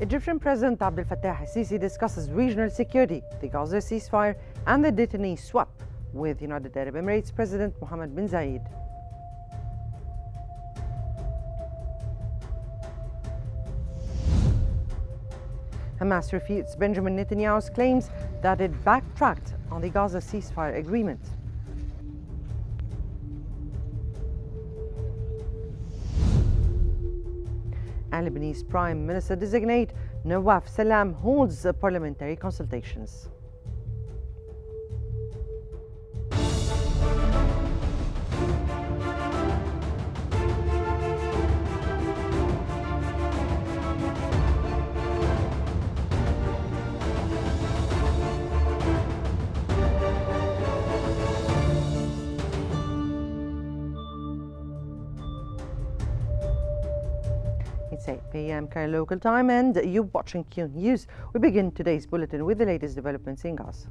Egyptian President Abdel Fattah al-Sisi discusses regional security, the Gaza ceasefire, and the detainee swap with United Arab Emirates President Mohammed bin Zayed. Hamas refutes Benjamin Netanyahu's claims that it backtracked on the Gaza ceasefire agreement. And Lebanese Prime Minister designate Nawaf Salam holds parliamentary consultations. It's 8 p.m. Cairo local time, and you're watching Qnews. We begin today's bulletin with the latest developments in Gaza.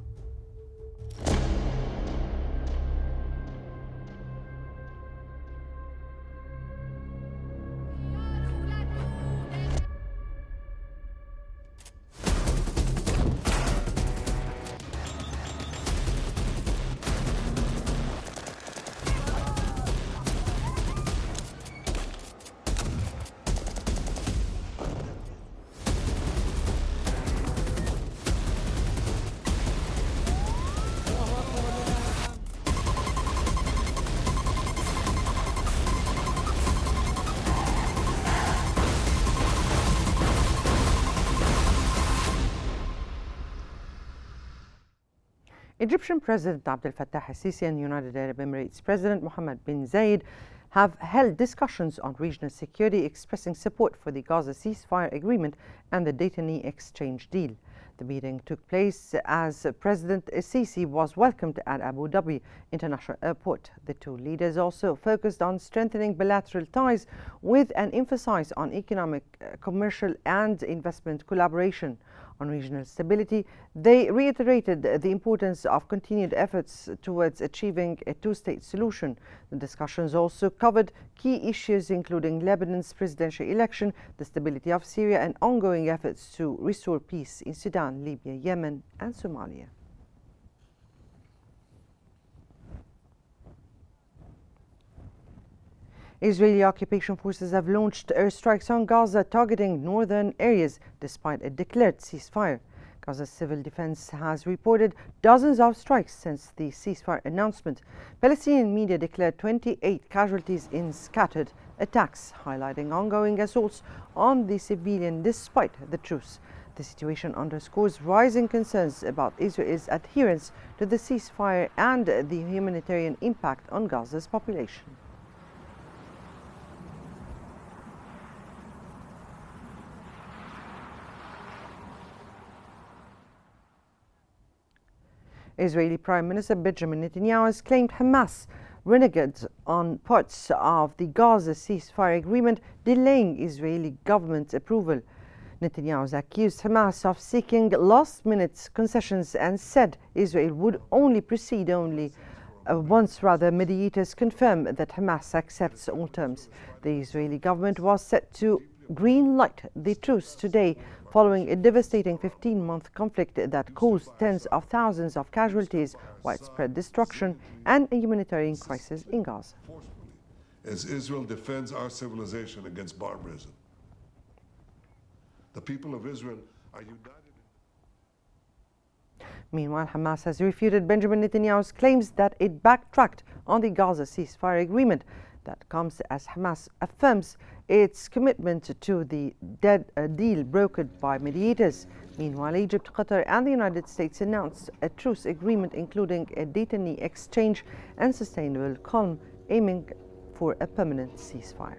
Egyptian President Abdel Fattah al-Sisi and United Arab Emirates President Mohammed bin Zayed have held discussions on regional security, expressing support for the Gaza ceasefire agreement and the detainee exchange deal. The meeting took place as President al-Sisi was welcomed at Abu Dhabi International Airport. The two leaders also focused on strengthening bilateral ties with an emphasis on economic, commercial and investment collaboration. On regional stability, they reiterated the importance of continued efforts towards achieving a two-state solution. The discussions also covered key issues including Lebanon's presidential election, the stability of Syria, and ongoing efforts to restore peace in Sudan, Libya, Yemen, and Somalia. Israeli occupation forces have launched airstrikes on Gaza targeting northern areas despite a declared ceasefire. Gaza's civil defense has reported dozens of strikes since the ceasefire announcement. Palestinian media declared 28 casualties in scattered attacks, highlighting ongoing assaults on the civilian despite the truce. The situation underscores rising concerns about Israel's adherence to the ceasefire and the humanitarian impact on Gaza's population. Israeli Prime Minister Benjamin Netanyahu has claimed Hamas reneged on parts of the Gaza ceasefire agreement, delaying Israeli government approval. Netanyahu has accused Hamas of seeking last-minute concessions and said Israel would only proceed once mediators confirm that Hamas accepts all terms. The Israeli government was set to green-light the truce today, following a devastating 15-month conflict that caused tens of thousands of casualties, widespread destruction, and a humanitarian crisis in Gaza. As Israel defends our civilization against barbarism, the people of Israel are united. Meanwhile, Hamas has refuted Benjamin Netanyahu's claims that it backtracked on the Gaza ceasefire agreement. That comes as Hamas affirms its commitment to the deal brokered by mediators. Meanwhile, Egypt, Qatar, and the United States announced a truce agreement including a detainee exchange and sustainable calm, aiming for a permanent ceasefire.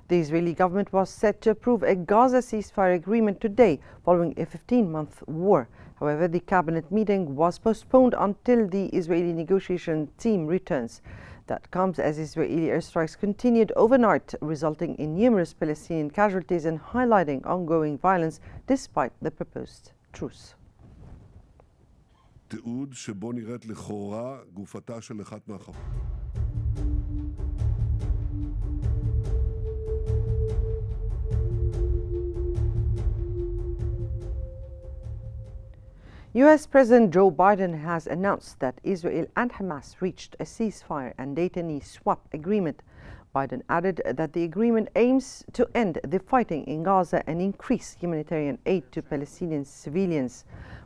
The Israeli government was set to approve a Gaza ceasefire agreement today following a 15-month war. However, the cabinet meeting was postponed until the Israeli negotiation team returns. That comes as Israeli airstrikes continued overnight, resulting in numerous Palestinian casualties and highlighting ongoing violence despite the proposed truce. תיעוד שבו נראית לכאורה גופתה של אחת מהחטופות. US President Joe Biden has announced that Israel and Hamas reached a ceasefire and detainee swap agreement. Biden added that the agreement aims to end the fighting in Gaza and increase humanitarian aid to Palestinian civilians.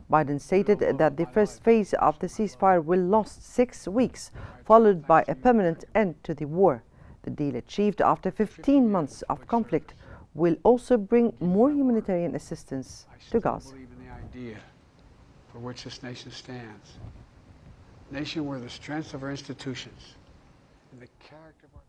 Biden stated that the first phase of the ceasefire will last 6 weeks, followed by a permanent end to the war. The deal achieved after 15 months of conflict will also bring more humanitarian assistance to Gaza. For which this nation stands. A nation where the strength of our institutions and the character of our...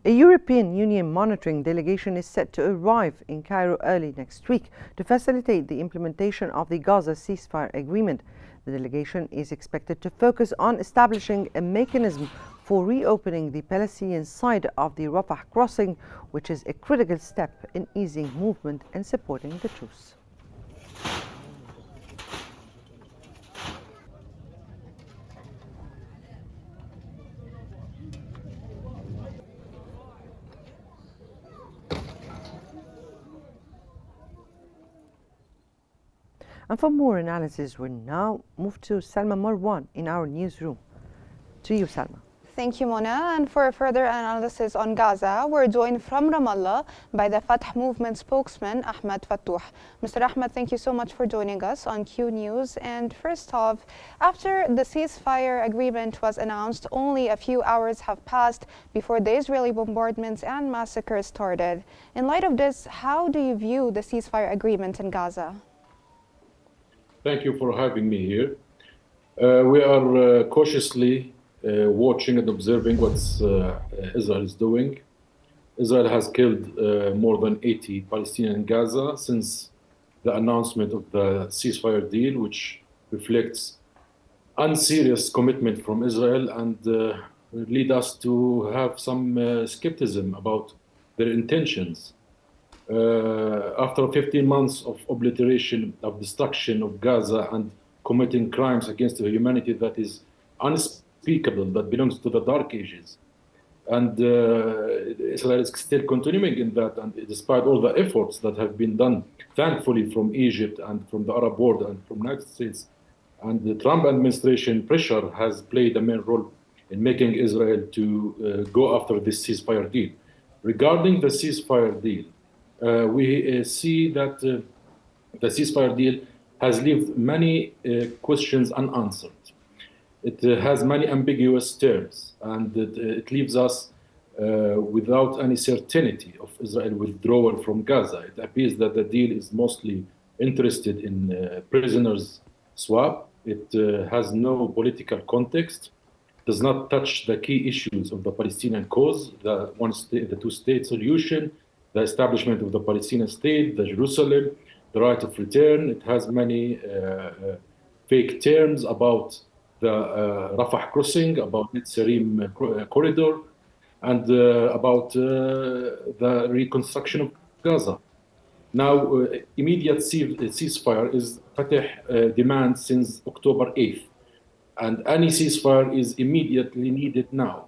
A European Union monitoring delegation is set to arrive in Cairo early next week to facilitate the implementation of the Gaza ceasefire agreement. The delegation is expected to focus on establishing a mechanism for reopening the Palestinian side of the Rafah crossing, which is a critical step in easing movement and supporting the truce. And for more analysis, we now move to Salma Marwan in our newsroom. To you, Salma. Thank you, Mona. And for further analysis on Gaza, we're joined from Ramallah by the Fatah movement spokesman, Ahmed Fattouh. Mr. Ahmed, thank you so much for joining us on Qnews. And first off, after the ceasefire agreement was announced, only a few hours have passed before the Israeli bombardments and massacres started. In light of this, how do you view the ceasefire agreement in Gaza? Thank you for having me here. We are cautiously watching and observing what Israel is doing. Israel has killed more than 80 Palestinians in Gaza since the announcement of the ceasefire deal, which reflects unserious commitment from Israel and lead us to have some skepticism about their intentions. After 15 months of obliteration, of destruction of Gaza and committing crimes against humanity that is unspeakable, that belongs to the dark ages. And Israel is still continuing in that, and despite all the efforts that have been done, thankfully from Egypt and from the Arab world and from the United States, and the Trump administration pressure has played a main role in making Israel to go after this ceasefire deal. Regarding the ceasefire deal, we see that the ceasefire deal has left many questions unanswered. It has many ambiguous terms, and it leaves us without any certainty of Israel withdrawal from Gaza. It appears that the deal is mostly interested in prisoners swap. It has no political context, does not touch the key issues of the Palestinian cause, the two-state solution, the establishment of the Palestinian state, the Jerusalem, the right of return. It has many fake terms about the Rafah crossing, about Netzarim corridor, and about the reconstruction of Gaza. Now, immediate ceasefire is Fatah demand since October 8th, and any ceasefire is immediately needed now.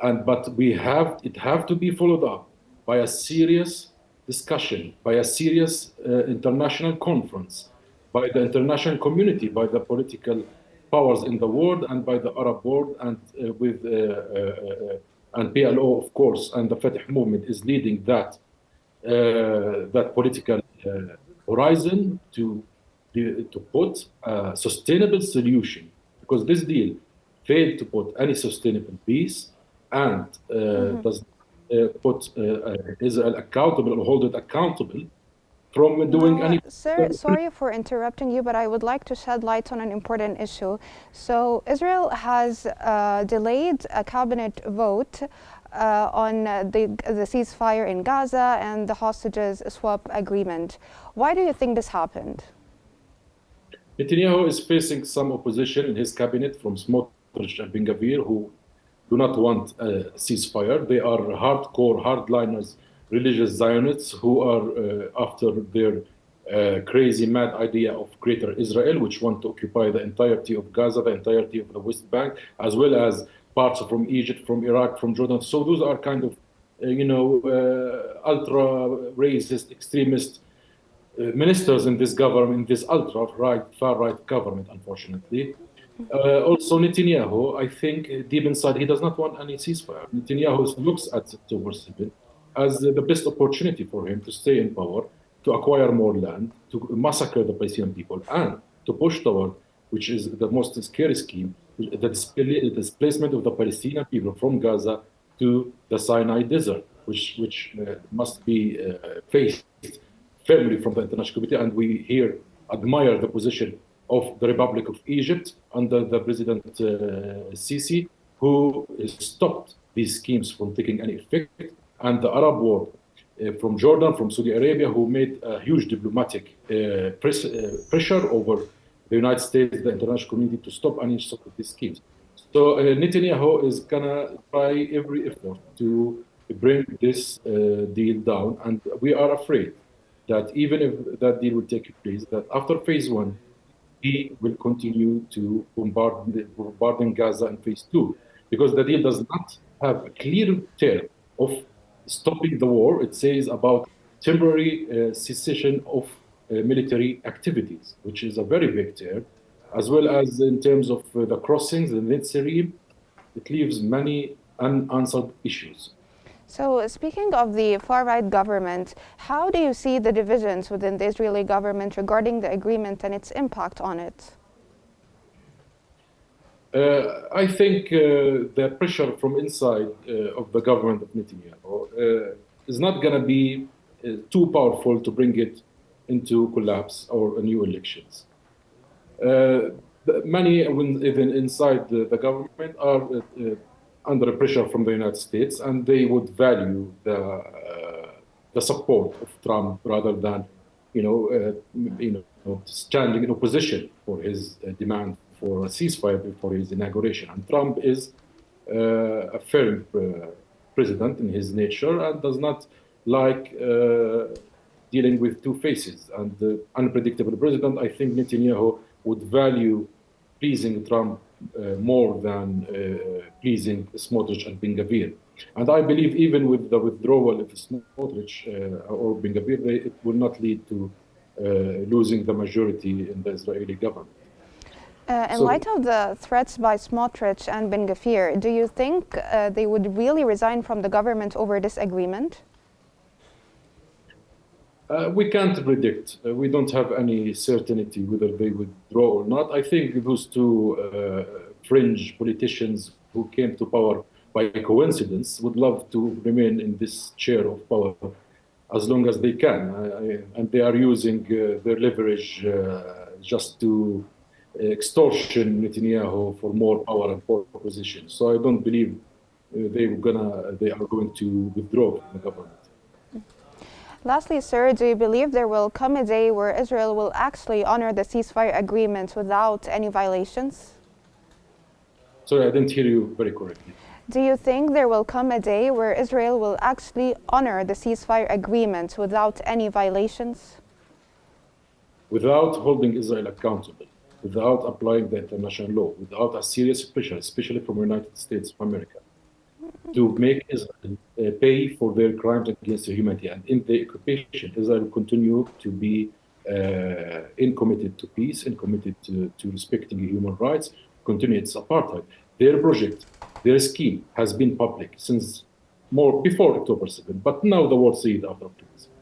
But it have to be followed up by a serious discussion, by a serious international conference, by the international community, by the political powers in the world, and by the Arab world, and and PLO, of course, and the Fatah movement is leading that political horizon to put a sustainable solution, because this deal failed to put any sustainable peace and does put Israel accountable or hold it accountable from doing any... Sir, sorry for interrupting you, but I would like to shed light on an important issue. So Israel has delayed a cabinet vote on the ceasefire in Gaza and the hostages swap agreement. Why do you think this happened? Netanyahu is facing some opposition in his cabinet from Smotrich and Ben-Gvir, who do not want a ceasefire. They are hardcore, hardliners, religious Zionists who are after their crazy, mad idea of Greater Israel, which want to occupy the entirety of Gaza, the entirety of the West Bank, as well as parts from Egypt, from Iraq, from Jordan. So those are kind of, ultra racist, extremist ministers in this government, this ultra-right, far-right government, unfortunately. Also, Netanyahu, I think deep inside, he does not want any ceasefire. Netanyahu looks at October 7 as the best opportunity for him to stay in power, to acquire more land, to massacre the Palestinian people, and to push toward, which is the most scary scheme, the displacement of the Palestinian people from Gaza to the Sinai Desert, which must be faced firmly from the international community. And we here admire the position of the Republic of Egypt under the President Sisi, who stopped these schemes from taking any effect, and the Arab world from Jordan, from Saudi Arabia, who made a huge diplomatic pressure over the United States, the international community, to stop any sort of these schemes. So Netanyahu is gonna try every effort to bring this deal down, and we are afraid that even if that deal will take place, that after phase one, he will continue to bombarding Gaza in phase two, because the deal does not have a clear term of stopping the war. It says about temporary cessation of military activities, which is a very big term, as well as in terms of the crossings, the Netzerim. It leaves many unanswered issues. So speaking of the far-right government, how do you see the divisions within the Israeli government regarding the agreement and its impact on it? I think the pressure from inside of the government of Netanyahu is not going to be too powerful to bring it into collapse or new elections. Many, even inside the government, are under pressure from the United States, and they would value the support of Trump rather than, standing in opposition for his demand for a ceasefire before his inauguration. And Trump is a firm president in his nature and does not like dealing with two faces. And the unpredictable president, I think Netanyahu would value pleasing Trump more than pleasing Smotrich and Ben-Gvir. And I believe even with the withdrawal of Smotrich or Ben-Gvir, it will not lead to losing the majority in the Israeli government. In light of the threats by Smotrich and Ben-Gvir, do you think they would really resign from the government over this agreement? We can't predict. We don't have any certainty whether they withdraw or not. I think those two fringe politicians who came to power by coincidence would love to remain in this chair of power as long as they can. And they are using their leverage just to extortion Netanyahu for more power and more position. So I don't believe they are going to withdraw from the government. Lastly, sir, do you believe there will come a day where Israel will actually honor the ceasefire agreement without any violations? Sorry, I didn't hear you very correctly. Do you think there will come a day where Israel will actually honor the ceasefire agreement without any violations? Without holding Israel accountable, without applying the international law, without a serious pressure, especially from the United States of America, to make Israel pay for their crimes against humanity. And in the occupation, Israel will continue to be committed to peace and committed to respecting human rights, continue its apartheid. Their project, their scheme has been public since before October 7, but now the world sees it after October 7.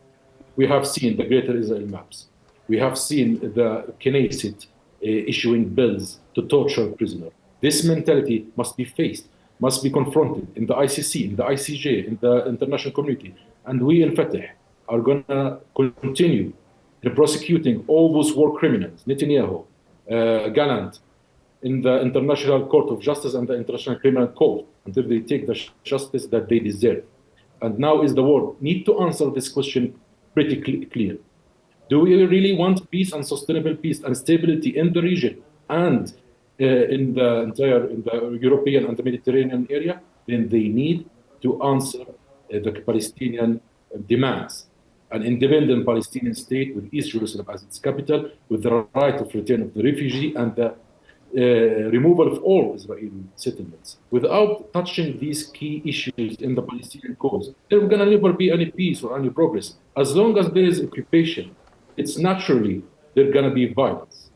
We have seen the Greater Israel maps. We have seen the Knesset issuing bills to torture prisoners. This mentality must be faced, must be confronted in the ICC, in the ICJ, in the international community. And we in Fatah are going to continue prosecuting all those war criminals, Netanyahu, Gallant, in the International Court of Justice and the International Criminal Court until they take the justice that they deserve. And now is the world need to answer this question pretty clear. Do we really want peace and sustainable peace and stability in the region and in the European and the Mediterranean area? Then they need to answer the Palestinian demands. an independent Palestinian state with East Jerusalem as its capital, with the right of return of the refugee and the removal of all Israeli settlements. Without touching these key issues in the Palestinian cause, there will never be any peace or any progress. As long as there is occupation, it's naturally there's going to be violence.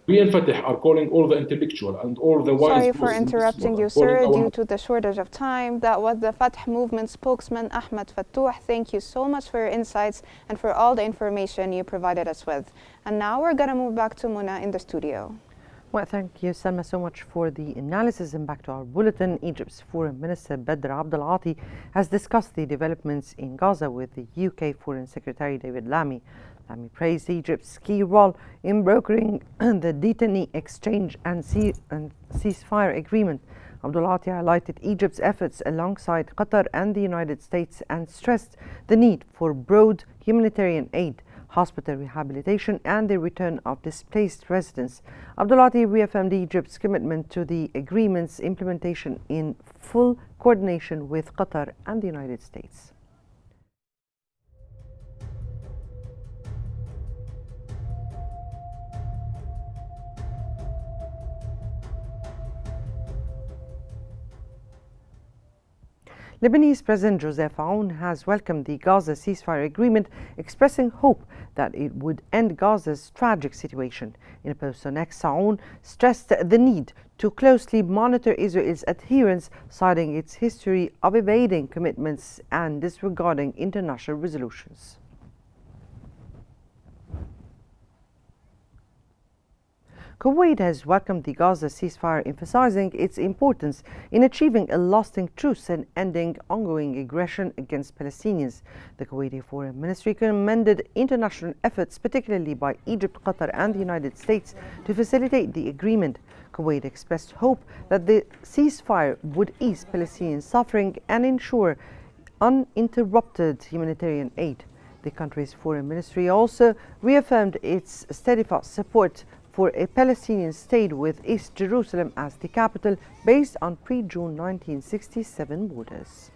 We in Fatah are calling all the intellectual and all the wise. Sorry for interrupting you, sir, due to the shortage of time. That was the Fatah movement spokesman, Ahmed Fattouh. Thank you so much for your insights and for all the information you provided us with. And now we're going to move back to Muna in the studio. Well, thank you, Salma, so much for the analysis. And back to our bulletin. Egypt's Foreign Minister Badr Abdel-Ati has discussed the developments in Gaza with the UK Foreign Secretary David Lammy. Lammy praised Egypt's key role in brokering the detainee exchange and ceasefire agreement. Abdel-Ati highlighted Egypt's efforts alongside Qatar and the United States and stressed the need for broad humanitarian aid, hospital rehabilitation and the return of displaced residents. Abdel-Ati reaffirmed Egypt's commitment to the agreement's implementation in full coordination with Qatar and the United States. Lebanese President Joseph Aoun has welcomed the Gaza ceasefire agreement, expressing hope that it would end Gaza's tragic situation. In a post on X, Aoun stressed the need to closely monitor Israel's adherence, citing its history of evading commitments and disregarding international resolutions. Kuwait has welcomed the Gaza ceasefire, emphasizing its importance in achieving a lasting truce and ending ongoing aggression against Palestinians. The Kuwaiti Foreign Ministry commended international efforts, particularly by Egypt, Qatar and the United States, to facilitate the agreement. Kuwait expressed hope that the ceasefire would ease Palestinian suffering and ensure uninterrupted humanitarian aid. The country's foreign ministry also reaffirmed its steadfast support for a Palestinian state with East Jerusalem as the capital, based on pre-June 1967 borders.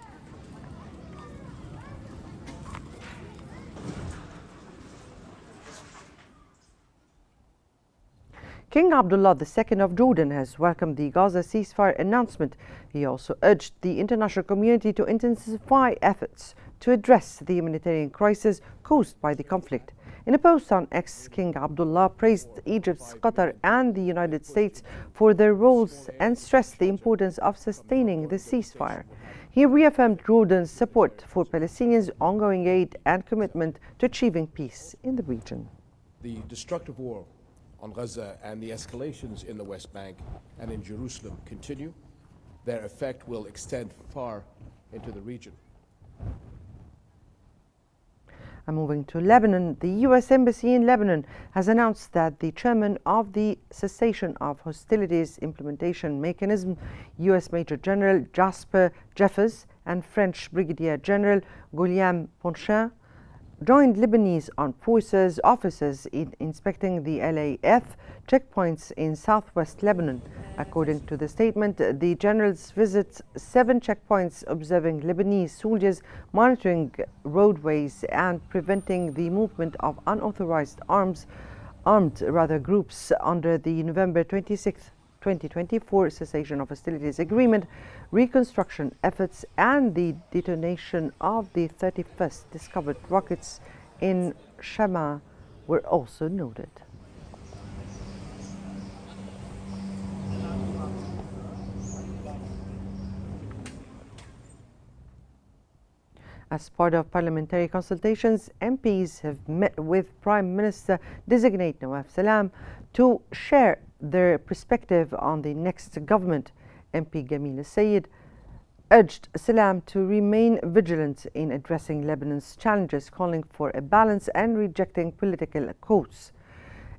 King Abdullah II of Jordan has welcomed the Gaza ceasefire announcement. He also urged the international community to intensify efforts to address the humanitarian crisis caused by the conflict. In a post on X, King Abdullah praised Egypt, Qatar and the United States for their roles and stressed the importance of sustaining the ceasefire. He reaffirmed Jordan's support for Palestinians' ongoing aid and commitment to achieving peace in the region. The destructive war on Gaza and the escalations in the West Bank and in Jerusalem continue. Their effect will extend far into the region. And moving to Lebanon, the U.S. Embassy in Lebanon has announced that the chairman of the Cessation of Hostilities Implementation Mechanism, U.S. Major General Jasper Jeffers, and French Brigadier General Guillaume Ponchin joined Lebanese armed forces officers in inspecting the LAF checkpoints in southwest Lebanon. According to the statement, the generals visit 7 checkpoints, observing Lebanese soldiers monitoring roadways and preventing the movement of unauthorized armed groups under the November 26, 2024 cessation of hostilities agreement. Reconstruction efforts and the detonation of the 31st discovered rockets in Shama were also noted. As part of parliamentary consultations, MPs have met with Prime Minister-designate Nawaf Salam to share their perspective on the next government. MP Gamil Sayed urged Salam to remain vigilant in addressing Lebanon's challenges, calling for a balance and rejecting political quotes.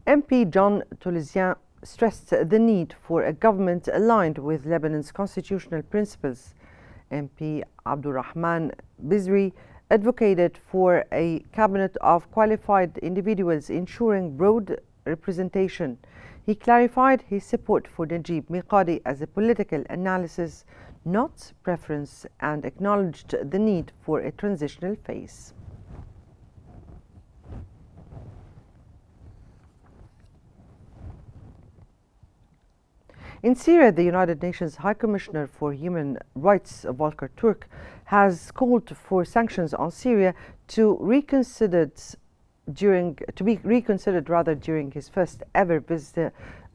MP John Tolesian stressed the need for a government aligned with Lebanon's constitutional principles. MP Abdurrahman Bizri advocated for a cabinet of qualified individuals ensuring broad representation. He clarified his support for Najib Miqdady as a political analysis, not preference, and acknowledged the need for a transitional phase. In Syria, the United Nations High Commissioner for Human Rights, Volker Turk, has called for sanctions on Syria to be reconsidered during his first ever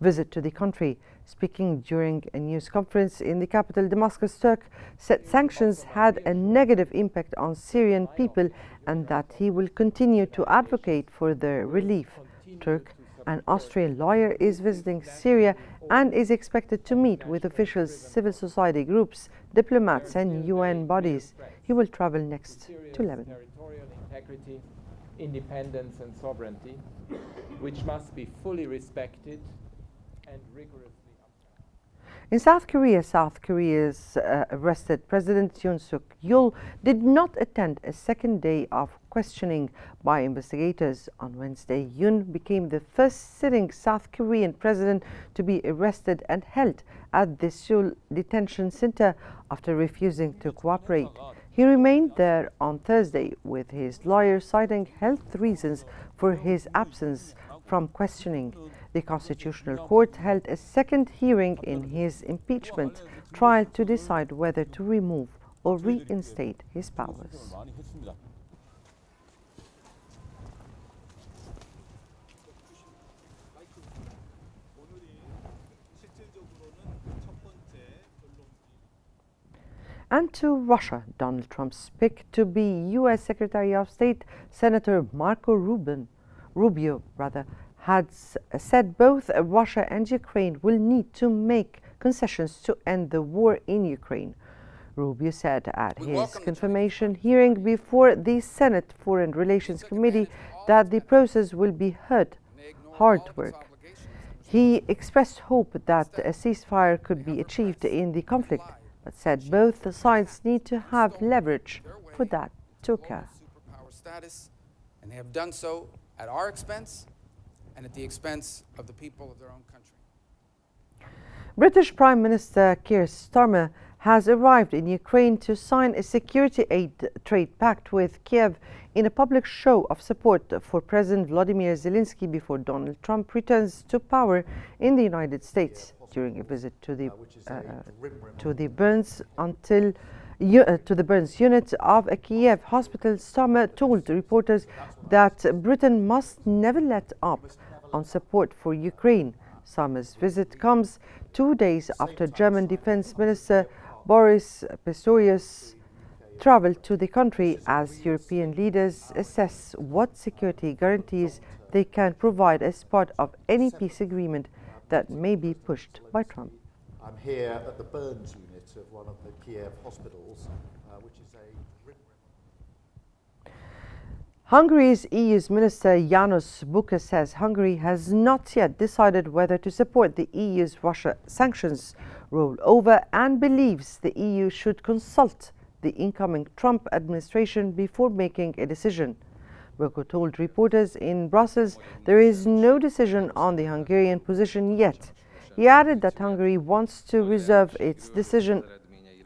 visit to the country. Speaking during a news conference in the capital, Damascus, Turk said sanctions had a negative impact on Syrian people and that he will continue to advocate for their relief. Turk, an Austrian lawyer, is visiting Syria and is expected to meet with officials, civil society groups, diplomats and UN bodies. He will travel next to Lebanon. Territorial integrity, independence and sovereignty, which must be fully respected and rigorously upheld. In South Korea's arrested President Yoon Suk-yeol did not attend a second day of questioning by investigators. On Wednesday, Yoon became the first sitting South Korean president to be arrested and held at the Seoul detention center after refusing to cooperate. He remained there on Thursday with his lawyer citing health reasons for his absence from questioning. The Constitutional Court held a second hearing in his impeachment trial to decide whether to remove or reinstate his powers. And to Russia, Donald Trump's pick to be U.S. Secretary of State, Senator Marco Rubio, had said both Russia and Ukraine will need to make concessions to end the war in Ukraine. Rubio said at his confirmation hearing before the Senate Foreign Relations Committee that the process will be hard work. He expressed hope that a ceasefire could be achieved in the conflict, but said both sides need to have leverage for that to occur. Superpower status, and they have done so at our expense and at the expense of the people of their own country. British Prime Minister Keir Starmer has arrived in Ukraine to sign a security aid trade pact with Kiev in a public show of support for President Volodymyr Zelensky before Donald Trump returns to power in the United States. During a visit to the burns unit of a Kiev hospital, Starmer told reporters that Britain must never let up on support for Ukraine. Starmer's visit comes 2 days after German Defense Minister Boris Pistorius traveled to the country as European leaders assess what security guarantees they can provide as part of any peace agreement that may be pushed by Trump. I'm here at the burns unit of one of the Kiev hospitals, which is a... Hungary's EU's Minister János Buka says Hungary has not yet decided whether to support the EU's Russia sanctions rollover and believes the EU should consult the incoming Trump administration before making a decision. Buka told reporters in Brussels there is no decision on the Hungarian position yet. He added that Hungary wants to reserve its decision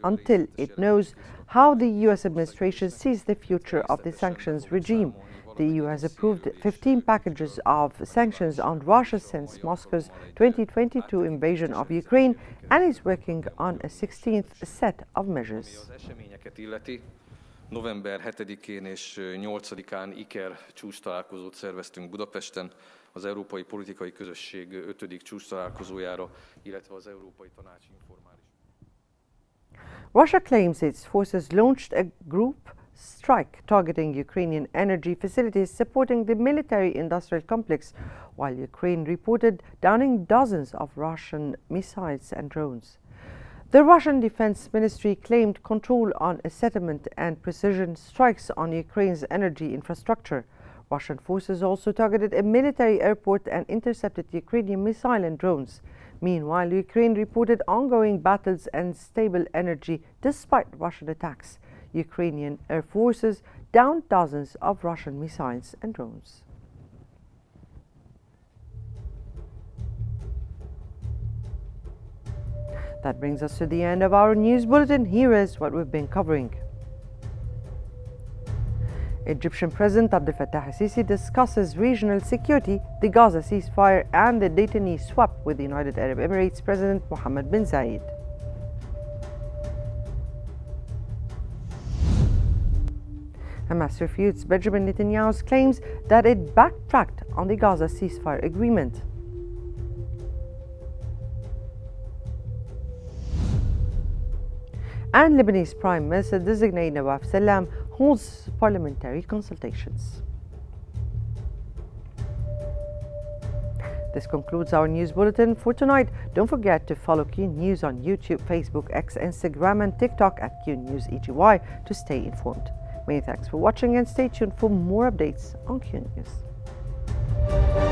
until it knows how the US administration sees the future of the sanctions regime. The EU has approved 15 packages of sanctions on Russia since Moscow's 2022 invasion of Ukraine and is working on a 16th set of measures. November 7-én és 8-án IKER csúcstalálkozót szerveztünk Budapesten, az Európai Politikai Közösség 5. csúcstalálkozójára, illetve az Európai Tanács informális. Russia claims its forces launched a group strike targeting Ukrainian energy facilities supporting the military-industrial complex, while Ukraine reported downing dozens of Russian missiles and drones. The Russian Defense Ministry claimed control on a settlement and precision strikes on Ukraine's energy infrastructure. Russian forces also targeted a military airport and intercepted Ukrainian missiles and drones. Meanwhile, Ukraine reported ongoing battles and stable energy despite Russian attacks. Ukrainian air forces downed dozens of Russian missiles and drones. That brings us to the end of our news bulletin. Here is what we've been covering. Egyptian President Abdel Fattah al-Sisi discusses regional security, the Gaza ceasefire, and the detainee swap with the United Arab Emirates President Mohammed bin Zayed. Hamas refutes Benjamin Netanyahu's claims that it backtracked on the Gaza ceasefire agreement. And Lebanese Prime Minister designate Nawaf Salam holds parliamentary consultations. This concludes our news bulletin for tonight. Don't forget to follow Qnews on YouTube, Facebook, X, Instagram, and TikTok at Qnews EGY to stay informed. Many thanks for watching and stay tuned for more updates on Qnews.